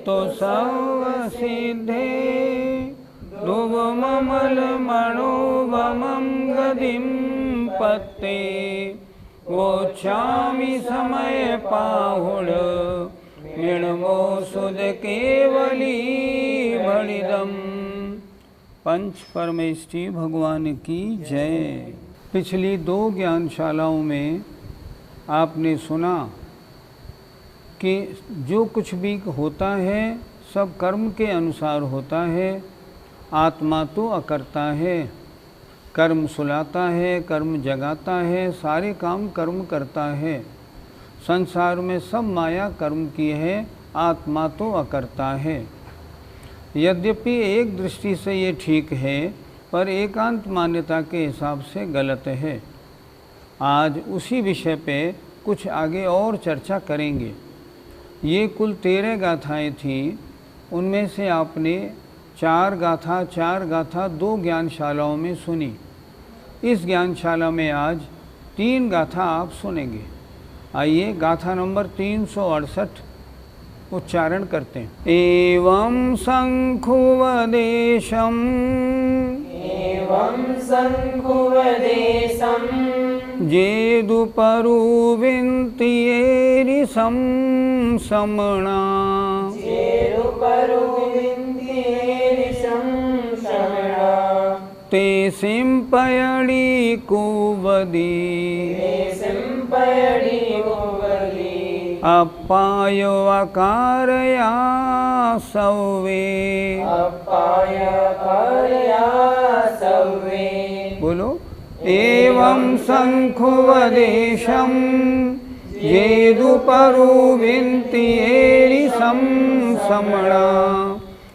तो सर्व सिद्धे ध्रुवममल मनोवमं गतिं पत्ते वोच्छामि समय पाहुड मिणमो सुध केवली बलिदम। पंच परमेष्ठी भगवान की जय। पिछली 2 ज्ञानशालाओं में आपने सुना कि जो कुछ भी होता है सब कर्म के अनुसार होता है। आत्मा तो अकर्ता है, कर्म सुलाता है, कर्म जगाता है, सारे काम कर्म करता है। संसार में सब माया कर्म की है, आत्मा तो अकर्ता है। यद्यपि एक दृष्टि से ये ठीक है, पर एकांत मान्यता के हिसाब से गलत है। आज उसी विषय पे कुछ आगे और चर्चा करेंगे। ये कुल 13 गाथाएँ थीं, उनमें से आपने 4 गाथा 2 ज्ञानशालाओं में सुनी। इस ज्ञानशाला में आज 3 गाथा आप सुनेंगे। आइए गाथा नंबर 368 उच्चारण करते हैं। एवं शंखुवदेशम जेदुपरुविन्तियेरिसं समणा ते सिंपयणि कुवदी अपायो अकारया सवे। बोलो। एवं शंखुवदेशं जेदुपरुविन्तियेरिसं समणा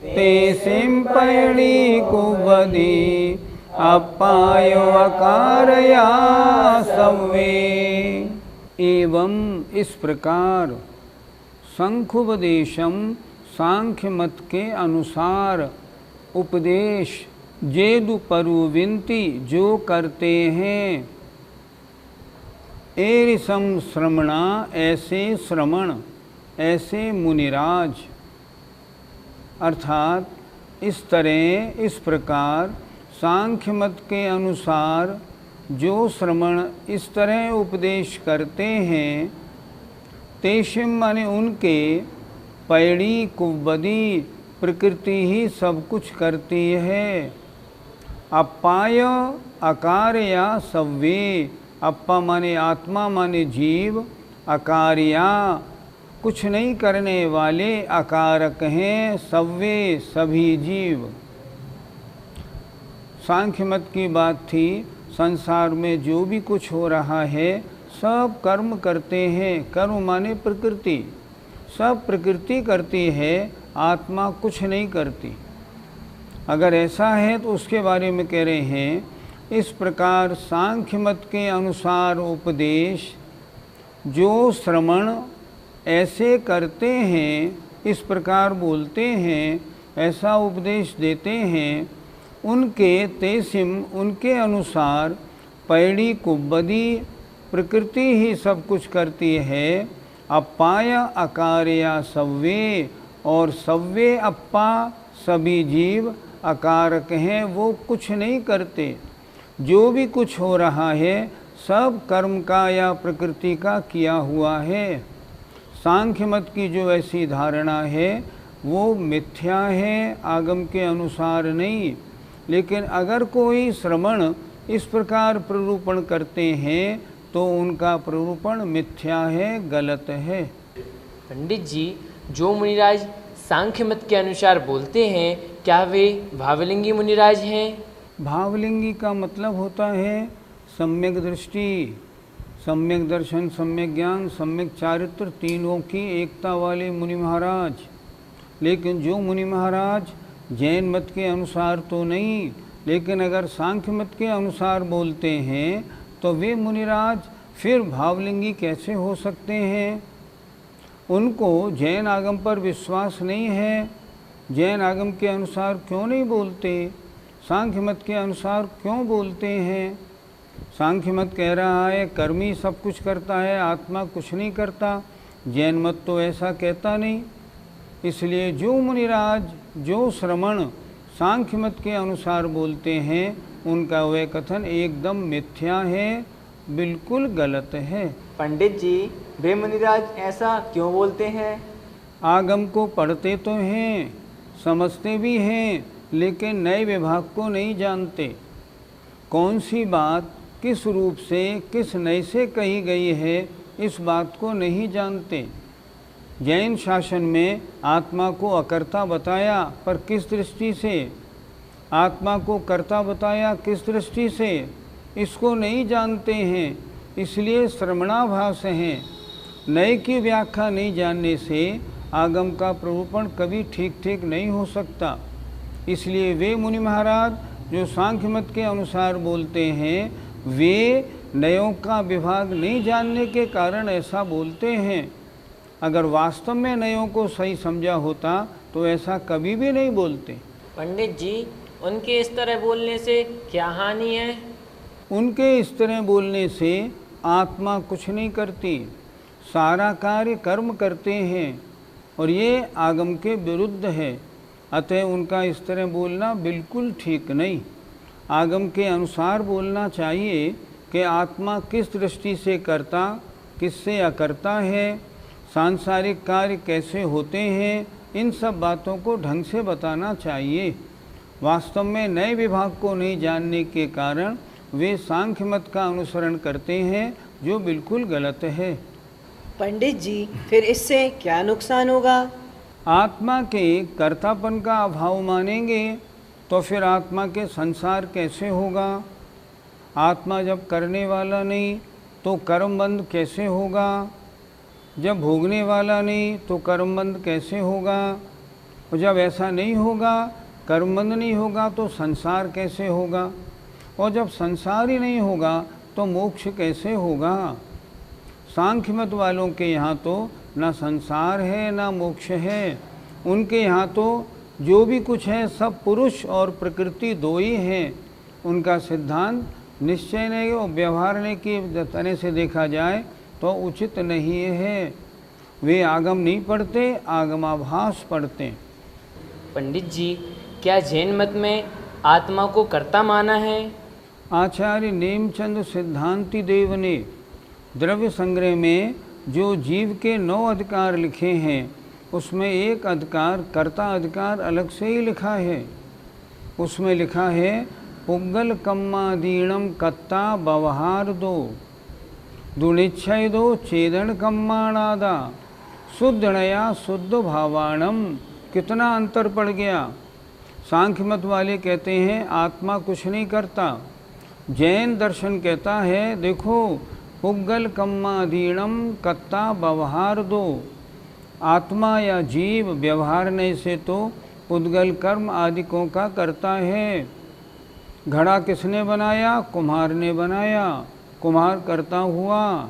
ते सिंपयणि कुवदी अपायो अकारया सवे। एवं इस प्रकार शंखुपदेशम सांख्य मत के अनुसार उपदेश जेदुपरुविन्ति जो करते हैं एरिसम श्रमणा ऐसे श्रमण ऐसे मुनिराज। अर्थात इस तरह इस प्रकार सांख्य मत के अनुसार जो श्रमण इस तरह उपदेश करते हैं तेषिम माने उनके पैड़ी कुव्वदी प्रकृति ही सब कुछ करती है। अपाय अकारया सव्वे अप्पा माने आत्मा माने जीव अकार्या कुछ नहीं करने वाले अकारक हैं सव्वे सभी जीव। सांख्य मत की बात थी संसार में जो भी कुछ हो रहा है सब कर्म करते हैं। कर्म माने प्रकृति, सब प्रकृति करती है, आत्मा कुछ नहीं करती। अगर ऐसा है तो उसके बारे में कह रहे हैं इस प्रकार सांख्य मत के अनुसार उपदेश जो श्रमण ऐसे करते हैं, इस प्रकार बोलते हैं, ऐसा उपदेश देते हैं, उनके तेसिम उनके अनुसार पैड़ी कुब्बदी प्रकृति ही सब कुछ करती है। अप्पाय अकारया सव्वे और सव्वे अप्पा सभी जीव अकारक हैं, वो कुछ नहीं करते। जो भी कुछ हो रहा है सब कर्म का या प्रकृति का किया हुआ है। सांख्य मत की जो ऐसी धारणा है वो मिथ्या है, आगम के अनुसार नहीं। लेकिन अगर कोई श्रमण इस प्रकार प्ररूपण करते हैं तो उनका प्ररूपण मिथ्या है, गलत है। पंडित जी, जो मुनिराज सांख्य मत के अनुसार बोलते हैं क्या वे भावलिंगी मुनिराज हैं? भावलिंगी का मतलब होता है सम्यक दृष्टि, सम्यक दर्शन, सम्यक ज्ञान, सम्यक चारित्र, तीनों की एकता वाले मुनि महाराज। लेकिन जो मुनि महाराज जैन मत के अनुसार तो नहीं, लेकिन अगर सांख्य मत के अनुसार बोलते हैं तो वे मुनिराज फिर भावलिंगी कैसे हो सकते हैं? उनको जैन आगम पर विश्वास नहीं है। जैन आगम के अनुसार क्यों नहीं बोलते? सांख्य मत के अनुसार क्यों बोलते हैं? सांख्य मत कह रहा है कर्मी सब कुछ करता है, आत्मा कुछ नहीं करता। जैन मत तो ऐसा कहता नहीं। इसलिए जो मुनिराज जो श्रमण सांख्य मत के अनुसार बोलते हैं उनका वह कथन एकदम मिथ्या है, बिल्कुल गलत है। पंडित जी, वे मुनिराज ऐसा क्यों बोलते हैं? आगम को पढ़ते तो हैं, समझते भी हैं, लेकिन नए विभाग को नहीं जानते। कौन सी बात किस रूप से किस नए से कही गई है इस बात को नहीं जानते। जैन शासन में आत्मा को अकर्ता बताया, पर किस दृष्टि से? आत्मा को कर्ता बताया, किस दृष्टि से? इसको नहीं जानते हैं, इसलिए श्रवणाभास हैं। नए की व्याख्या नहीं जानने से आगम का प्ररूपण कभी ठीक नहीं हो सकता। इसलिए वे मुनि महाराज जो सांख्य मत के अनुसार बोलते हैं, वे नयों का विभाग नहीं जानने के कारण ऐसा बोलते हैं। अगर वास्तव में नयों को सही समझा होता तो ऐसा कभी भी नहीं बोलते। पंडित जी, उनके इस तरह बोलने से क्या हानि है? उनके इस तरह बोलने से आत्मा कुछ नहीं करती, सारा कार्य कर्म करते हैं, और ये आगम के विरुद्ध है। अतः उनका इस तरह बोलना बिल्कुल ठीक नहीं। आगम के अनुसार बोलना चाहिए कि आत्मा किस दृष्टि से करता, किससे अकर्ता है, सांसारिक कार्य कैसे होते हैं, इन सब बातों को ढंग से बताना चाहिए। वास्तव में नए विभाग को नहीं जानने के कारण वे सांख्य मत का अनुसरण करते हैं, जो बिल्कुल गलत है। पंडित जी, फिर इससे क्या नुकसान होगा? आत्मा के कर्तापन का अभाव मानेंगे तो फिर आत्मा के संसार कैसे होगा? आत्मा जब करने वाला नहीं तो कर्मबंध कैसे होगा? जब भोगने वाला नहीं तो कर्मबंध कैसे होगा? और जब ऐसा नहीं होगा, कर्मबंध नहीं होगा, तो संसार कैसे होगा? और जब संसार ही नहीं होगा तो मोक्ष कैसे होगा? सांख्य मत वालों के यहाँ तो ना संसार है ना मोक्ष है। उनके यहाँ तो जो भी कुछ है सब पुरुष और प्रकृति दो ही हैं। उनका सिद्धांत निश्चय नहीं और व्यवहारने की तरह से देखा जाए तो उचित नहीं है। वे आगम नहीं पढ़ते, आगमाभास पढ़ते। पंडित जी, क्या जैन मत में आत्मा को कर्ता माना है? आचार्य नेमचंद सिद्धांति देव ने द्रव्य संग्रह में जो जीव के 9 अधिकार लिखे हैं उसमें एक अधिकार कर्ता अधिकार अलग से ही लिखा है। उसमें लिखा है पुग्गल कम्मादीणम कत्ता व्यवहार दो दुनिच्छय दो चेदन कम्माणादा शुद्धणया शुद्ध भावाणम। कितना अंतर पड़ गया। सांख्य मत वाले कहते हैं आत्मा कुछ नहीं करता। जैन दर्शन कहता है देखो पुग्गल कम्मादीणम कत्ता व्यवहार दो। आत्मा या जीव व्यवहारने से तो पुद्गल कर्म आदिकों का करता है। घड़ा किसने बनाया? कुम्हार ने बनाया, कुम्हार करता हुआ।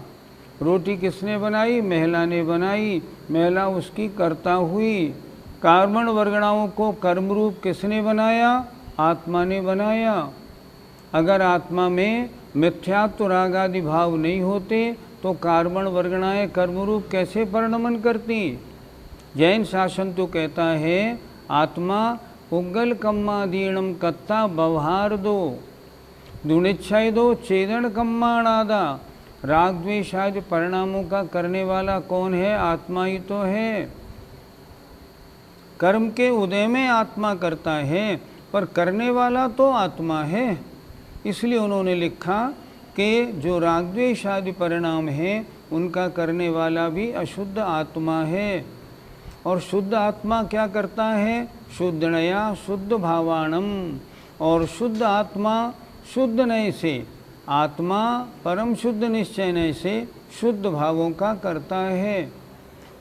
रोटी किसने बनाई? महिला ने बनाई, महिला उसकी करता हुई। कार्बन वर्गणाओं को कर्मरूप किसने बनाया? आत्मा ने बनाया। अगर आत्मा में मिथ्यात्व राग आदि भाव नहीं होते तो कार्बन वर्गणाएं कर्मरूप कैसे परिणमन करती? जैन शासन तो कहता है आत्मा पुग्गल कम्मादीणम कत्ता व्यवहार दो दुनिच्छय दो चेदन कम्माणादा। राग द्वेष आदि परिणामों का करने वाला कौन है? आत्मा ही तो है। कर्म के उदय में आत्मा करता है, पर करने वाला तो आत्मा है। इसलिए उन्होंने लिखा कि जो राग द्वेष आदि परिणाम है उनका करने वाला भी अशुद्ध आत्मा है। और शुद्ध आत्मा क्या करता है? शुद्धनया शुद्ध भावाणम। और शुद्ध आत्मा शुद्ध नय से, आत्मा परम शुद्ध निश्चय नय से शुद्ध भावों का करता है।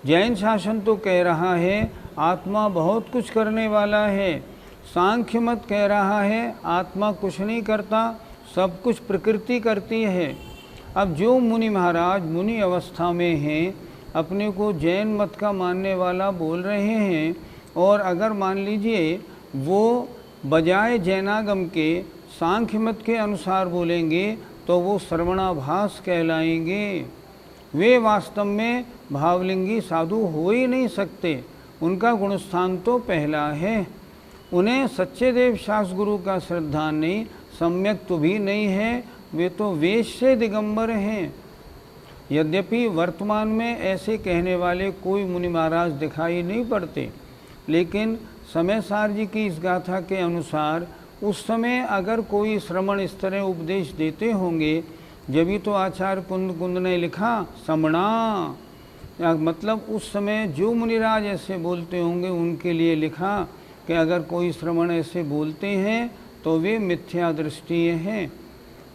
जैन शासन तो कह रहा है आत्मा बहुत कुछ करने वाला है। सांख्य मत कह रहा है आत्मा कुछ नहीं करता, सब कुछ प्रकृति करती है। अब जो मुनि महाराज मुनि अवस्था में हैं, अपने को जैन मत का मानने वाला बोल रहे हैं, और अगर मान लीजिए वो बजाय जैनागम के सांख्य मत के अनुसार बोलेंगे तो वो श्रवणाभास कहलाएंगे। वे वास्तव में भावलिंगी साधु हो ही नहीं सकते। उनका गुणस्थान तो पहला है। उन्हें सच्चे देव शास्त्र गुरु का श्रद्धा नहीं, सम्यक तो भी नहीं है, वे तो वेश से दिगंबर हैं। यद्यपि वर्तमान में ऐसे कहने वाले कोई मुनि महाराज दिखाई नहीं पड़ते, लेकिन समय सार जी की इस गाथा के अनुसार उस समय अगर कोई श्रमण इस तरह उपदेश देते होंगे, जभी तो आचार्य कुंद कुंद ने लिखा समणा, मतलब उस समय जो मुनिराज ऐसे बोलते होंगे उनके लिए लिखा कि अगर कोई श्रमण ऐसे बोलते हैं तो वे मिथ्या दृष्टि हैं।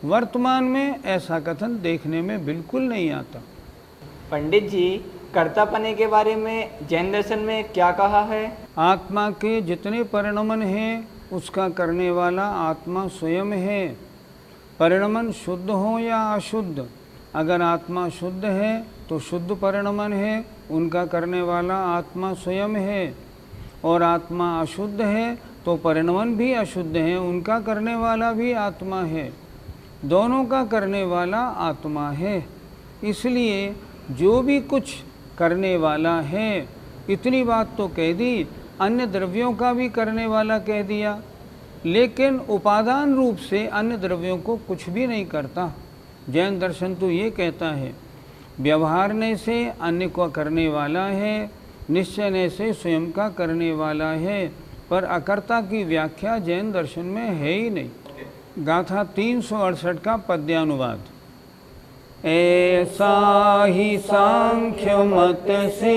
वर्तमान में ऐसा कथन देखने में बिल्कुल नहीं आता। पंडित जी, कर्तापने के बारे में जैन दर्शन में क्या कहा है? आत्मा के जितने परिणमन हैं उसका करने वाला आत्मा स्वयं है। परिणमन शुद्ध हो या अशुद्ध, अगर आत्मा शुद्ध है तो शुद्ध परिणमन है, उनका करने वाला आत्मा स्वयं है। और आत्मा अशुद्ध है तो परिणमन भी अशुद्ध है, उनका करने वाला भी आत्मा है। दोनों का करने वाला आत्मा है। इसलिए जो भी कुछ करने वाला है, इतनी बात तो कह दी, अन्य द्रव्यों का भी करने वाला कह दिया, लेकिन उपादान रूप से अन्य द्रव्यों को कुछ भी नहीं करता। जैन दर्शन तो ये कहता है व्यवहारने से अन्य को करने वाला है, निश्चयने से स्वयं का करने वाला है, पर अकर्ता की व्याख्या जैन दर्शन में है ही नहीं। गाथा 368 का पद्यानुवाद। ऐसा ही सांख्य मत से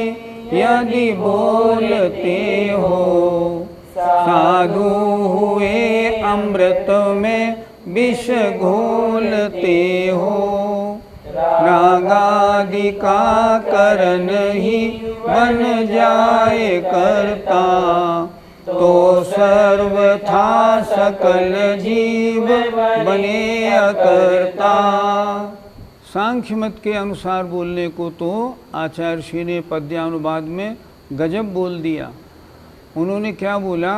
यदि बोलते हो, साधु हुए अमृत में विष घोलते हो। रागादि का करन ही बन जाए करता, तो सर्वथा सकल जीव बने अकर्ता। सांख्य मत के अनुसार बोलने को तो आचार्य श्री ने पद्यानुवाद में गजब बोल दिया। उन्होंने क्या बोला?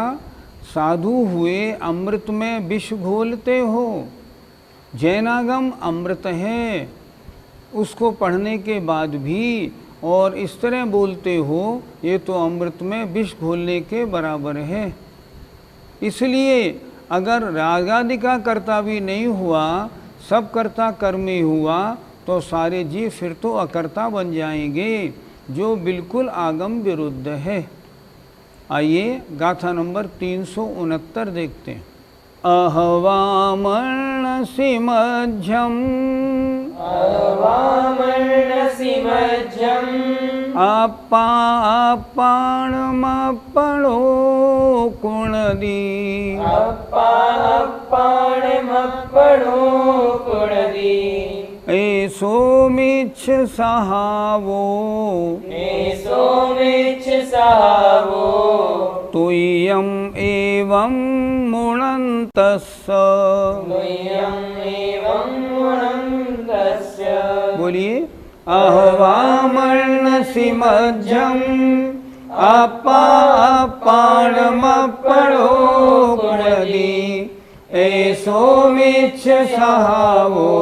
साधु हुए अमृत में विष घोलते हो। जैनागम अमृत है, उसको पढ़ने के बाद भी और इस तरह बोलते हो, ये तो अमृत में विष घोलने के बराबर है। इसलिए अगर रागादि का कर्ता भी नहीं हुआ, सब कर्ता कर्मी हुआ, तो सारे जीव फिर तो अकर्ता बन जाएंगे, जो बिल्कुल आगम विरुद्ध है। आइए गाथा नंबर 369 देखते हैं। अहवामर्णसि मध्यम अपाणमपणो कुणदी। ऐसो मिच्छ सहावो तुय्यम एवं मुणन्तस्स। बोलिए। अहवामर्णसि मध्यम अपाणमपणो कुणदी। ऐसो मिच्छ सहावो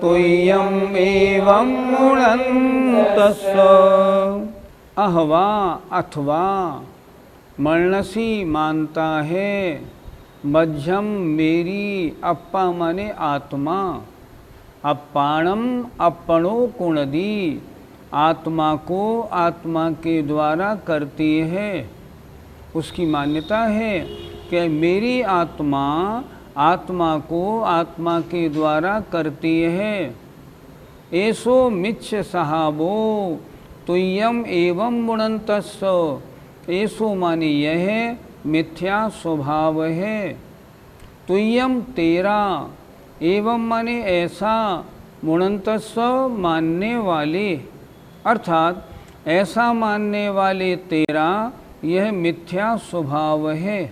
तुय्यम एवं मुणन्तस्स। अहवा अथवा, मर्णसी मानता है, मध्यम मेरी, अप्पा माने आत्मा, अप्पाणम अपणो कुणदी, आत्मा को आत्मा के द्वारा करती है। उसकी मान्यता है कि मेरी आत्मा आत्मा को आत्मा के द्वारा करती है। ऐसो मिच्छ सहावो तुय्यम एवं मुणन्तस्स। ऐसो माने यह मिथ्या स्वभाव है। तुय्यम तेरा, एवं माने ऐसा, मुणन्तस्स मानने वाले, अर्थात ऐसा मानने वाले तेरा यह मिथ्या स्वभाव है।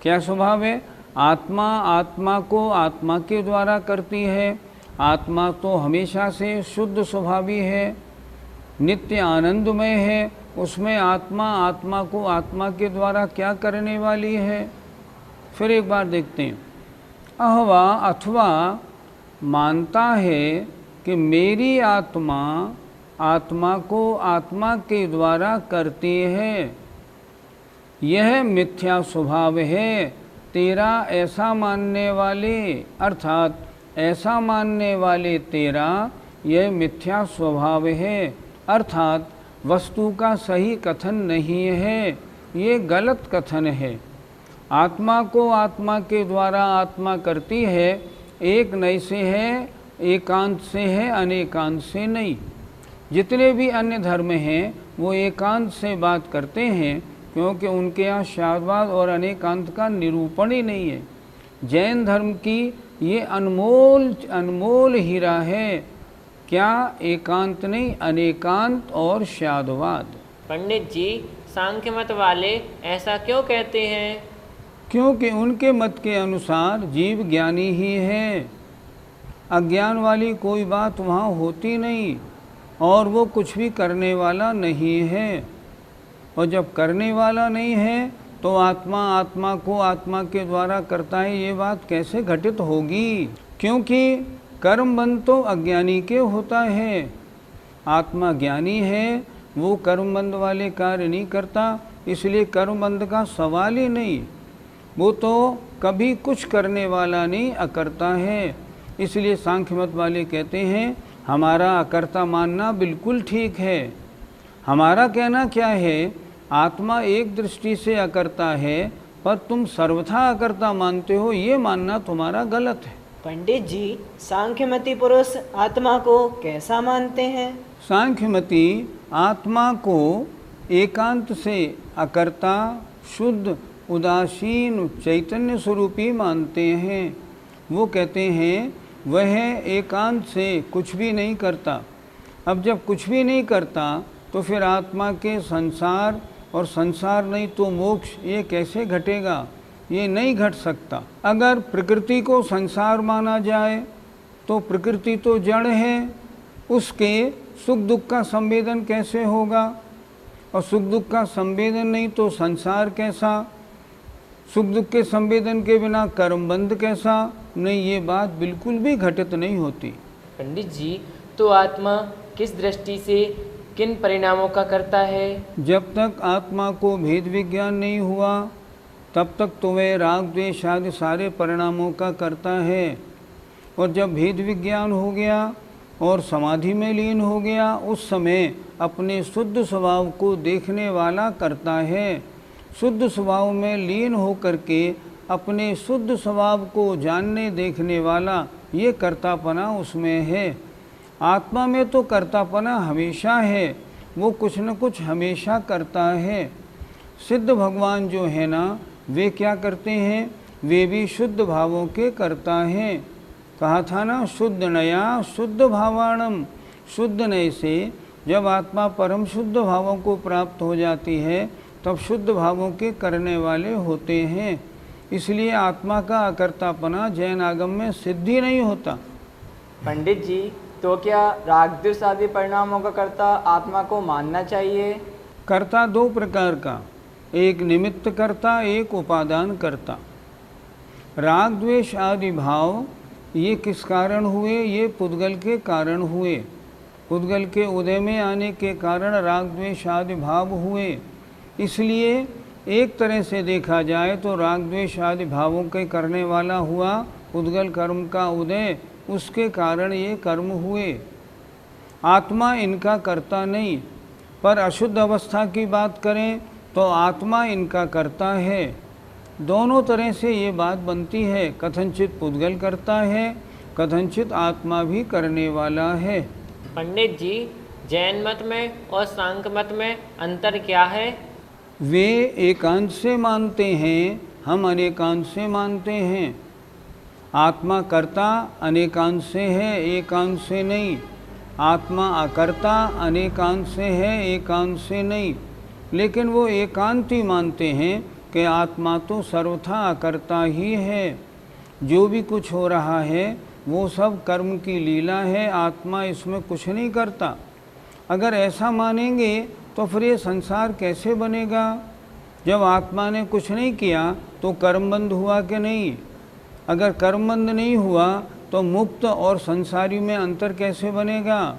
क्या स्वभाव है? आत्मा आत्मा को आत्मा के द्वारा करती है। आत्मा तो हमेशा से शुद्ध स्वभावी है, नित्य आनंदमय है। उसमें आत्मा आत्मा को आत्मा के द्वारा क्या करने वाली है? फिर एक बार देखते हैं। अहवा अथवा मानता है कि मेरी आत्मा आत्मा को आत्मा के द्वारा करती है। यह मिथ्या स्वभाव है। तेरा ऐसा मानने वाले, अर्थात ऐसा मानने वाले तेरा यह मिथ्या स्वभाव है, अर्थात वस्तु का सही कथन नहीं है, ये गलत कथन है। आत्मा को आत्मा के द्वारा आत्मा करती है, एक नए से है, एकांत से है, अनेकांत से नहीं। जितने भी अन्य धर्म हैं वो एकांत से बात करते हैं, क्योंकि उनके यहाँ शादवाद और अनेकांत का निरूपण ही नहीं है। जैन धर्म की ये अनमोल हीरा है। क्या एकांत नहीं, अनेकांत और शादवाद। पंडित जी, सांख्य मत वाले ऐसा क्यों कहते हैं? क्योंकि उनके मत के अनुसार जीव ज्ञानी ही है, अज्ञान वाली कोई बात वहाँ होती नहीं, और वो कुछ भी करने वाला नहीं है। और जब करने वाला नहीं है तो आत्मा आत्मा को आत्मा के द्वारा करता है, ये बात कैसे घटित होगी? क्योंकि कर्म बंध तो अज्ञानी के होता है। आत्मा ज्ञानी है, वो कर्म बंध वाले कार्य नहीं करता, इसलिए कर्म बंध का सवाल ही नहीं। वो तो कभी कुछ करने वाला नहीं, अकर्ता है। इसलिए सांख्य मत वाले कहते हैं हमारा अकर्ता मानना बिल्कुल ठीक है। हमारा कहना क्या है, आत्मा एक दृष्टि से अकर्ता है, पर तुम सर्वथा अकर्ता मानते हो, ये मानना तुम्हारा गलत है। पंडित जी, सांख्यमती पुरुष आत्मा को कैसा मानते हैं? सांख्यमती आत्मा को एकांत से अकर्ता, शुद्ध, उदासीन, चैतन्य स्वरूपी मानते हैं। वो कहते हैं वह एकांत से कुछ भी नहीं करता। अब जब कुछ भी नहीं करता तो फिर आत्मा के संसार और संसार नहीं तो मोक्ष, ये कैसे घटेगा? ये नहीं घट सकता। अगर प्रकृति को संसार माना जाए तो प्रकृति तो जड़ है, उसके सुख दुख का संवेदन कैसे होगा? और सुख दुख का संवेदन नहीं तो संसार कैसा? सुख दुख के संवेदन के बिना कर्म बंध कैसा? नहीं, ये बात बिल्कुल भी घटित नहीं होती। पंडित जी, तो आत्मा किस दृष्टि से किन परिणामों का करता है? जब तक आत्मा को भेद विज्ञान नहीं हुआ तब तक तो वह राग द्वेष आदि सारे परिणामों का करता है, और जब भेद विज्ञान हो गया और समाधि में लीन हो गया, उस समय अपने शुद्ध स्वभाव को देखने वाला करता है। शुद्ध स्वभाव में लीन होकर के अपने शुद्ध स्वभाव को जानने देखने वाला, ये कर्तापना उसमें है। आत्मा में तो कर्तापना हमेशा है, वो कुछ न कुछ हमेशा करता है। सिद्ध भगवान जो है ना, वे क्या करते हैं? वे भी शुद्ध भावों के करता हैं। कहा था ना, शुद्ध नया शुद्ध भावाणम। शुद्ध नय से जब आत्मा परम शुद्ध भावों को प्राप्त हो जाती है तब शुद्ध भावों के करने वाले होते हैं। इसलिए आत्मा का अकर्तापना जैन आगम में सिद्धि नहीं होता। पंडित जी, तो क्या राग द्वेष आदि परिणामों का कर्ता आत्मा को मानना चाहिए? कर्ता दो प्रकार का, एक निमित्त कर्ता, एक उपादान कर्ता। राग द्वेष आदि भाव ये किस कारण हुए? ये पुद्गल के कारण हुए। पुद्गल के उदय में आने के कारण राग द्वेष आदि भाव हुए। इसलिए एक तरह से देखा जाए तो राग द्वेष आदि भावों के करने वाला हुआ पुद्गल कर्म का उदय, उसके कारण ये कर्म हुए। आत्मा इनका करता नहीं। पर अशुद्ध अवस्था की बात करें तो आत्मा इनका करता है। दोनों तरह से ये बात बनती है, कथनचित पुद्गल करता है, कथनचित आत्मा भी करने वाला है। पंडित जी, जैन मत में और सांख्य मत में अंतर क्या है? वे एकांत से मानते हैं, हम अनेकांत से मानते हैं। आत्मा कर्ता अनेकांत से है, एकांत से नहीं। आत्मा अकर्ता अनेकांत से है, एकांत से नहीं। लेकिन वो एकांत ही मानते हैं कि आत्मा तो सर्वथा अकर्ता ही है। जो भी कुछ हो रहा है वो सब कर्म की लीला है, आत्मा इसमें कुछ नहीं करता। अगर ऐसा मानेंगे तो फिर ये संसार कैसे बनेगा? जब आत्मा ने कुछ नहीं किया तो कर्मबंध हुआ कि नहीं? अगर कर्मबंध नहीं हुआ तो मुक्त और संसारी में अंतर कैसे बनेगा?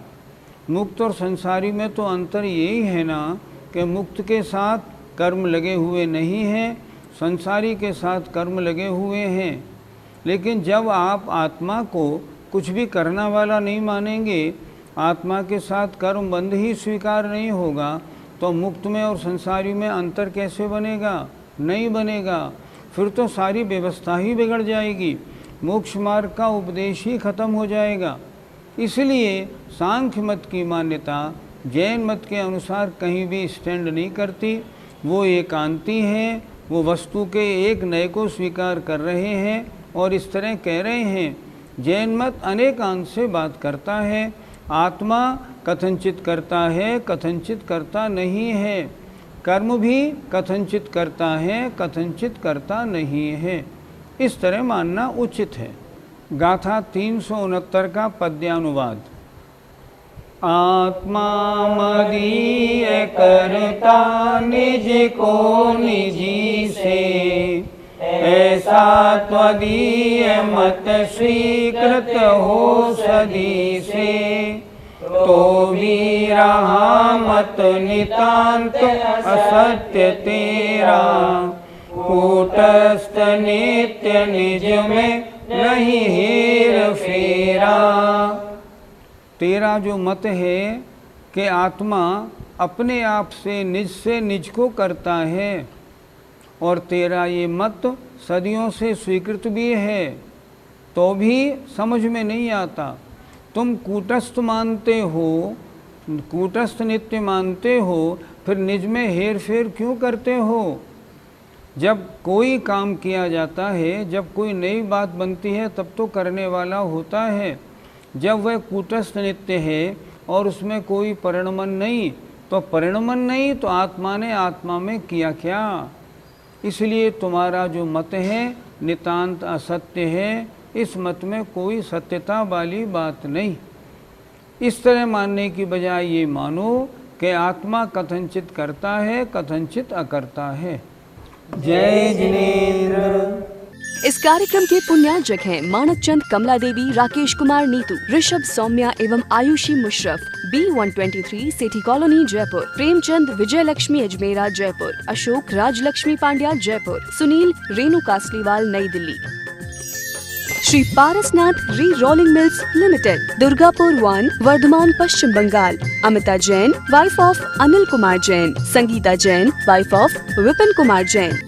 मुक्त और संसारी में तो अंतर यही है ना कि मुक्त के साथ कर्म लगे हुए नहीं हैं, संसारी के साथ कर्म लगे हुए हैं। लेकिन जब आप आत्मा को कुछ भी करना वाला नहीं मानेंगे, आत्मा के साथ कर्म बंध ही स्वीकार नहीं होगा, तो मुक्त में और संसारी में अंतर कैसे बनेगा? नहीं बनेगा। फिर तो सारी व्यवस्था ही बिगड़ जाएगी, मोक्ष मार्ग का उपदेश ही खत्म हो जाएगा। इसलिए सांख्य मत की मान्यता जैन मत के अनुसार कहीं भी स्टैंड नहीं करती। वो एकांती हैं, वो वस्तु के एक नए को स्वीकार कर रहे हैं और इस तरह कह रहे हैं। जैन मत अनेकांश से बात करता है, आत्मा कथनचित करता है, कथनचित करता नहीं है, कर्म भी कथनचित करता है, कथनचित करता नहीं है। इस तरह मानना उचित है। गाथा 369 का पद्यानुवाद। आत्मा मदीय करता निज को निजी से, ऐसा त्वदीय मत स्वीकृत हो सदी से। तो भी रहा मत नितांत असत्य तेरा, कूटस्थ नित्य निज में नहीं हेर फेरा। तेरा जो मत है कि आत्मा अपने आप से निज को करता है, और तेरा ये मत सदियों से स्वीकृत भी है, तो भी समझ में नहीं आता। तुम कूटस्थ मानते हो, कूटस्थ नित्य मानते हो, फिर निज में हेर फेर क्यों करते हो? जब कोई काम किया जाता है, जब कोई नई बात बनती है, तब तो करने वाला होता है। जब वह कूटस्थ नित्य है और उसमें कोई परिणमन नहीं, तो परिणमन नहीं तो आत्मा ने आत्मा में किया क्या? इसलिए तुम्हारा जो मत है नितांत असत्य है। इस मत में कोई सत्यता वाली बात नहीं। इस तरह मानने की बजाय ये मानो कि आत्मा कथनचित करता है, कथनचित अकरता है। जय जिनेंद्र। इस कार्यक्रम के पुण्यार्जक हैं मानक चंद, कमला देवी, राकेश कुमार नीतू, ऋषभ सौम्या एवं आयुषी मुशरफ, B123 सेठी कॉलोनी जयपुर, प्रेमचंद विजय लक्ष्मी अजमेरा जयपुर, अशोक राजलक्ष्मी पांड्या जयपुर, सुनील रेणु कासलीवाल नई Delhi. Shri Parasnath re rolling mills limited, Durgapur 1, Vardhaman Paschim Bengal. Amita Jain wife of Anil Kumar Jain, Sangeeta Jain wife of Vipin Kumar Jain,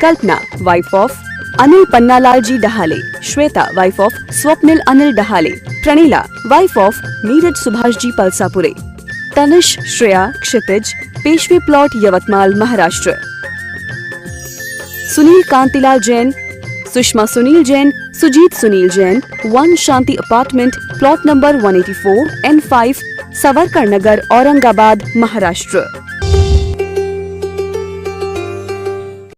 Kalpana wife of Anil Pannalal ji Dahale, Shweta wife of Swapnil Anil Dahale, Praneela wife of Neeraj Subhash ji Palsapure, Tanish Shreya Kshitij, Peshwe plot Yavatmal Maharashtra. Sunil Kantilal Jain, Sushma Sunil Jain, Sujit Sunil Jain, 1 Shanti apartment, plot number 184 N5, Savarkar Nagar, Aurangabad Maharashtra.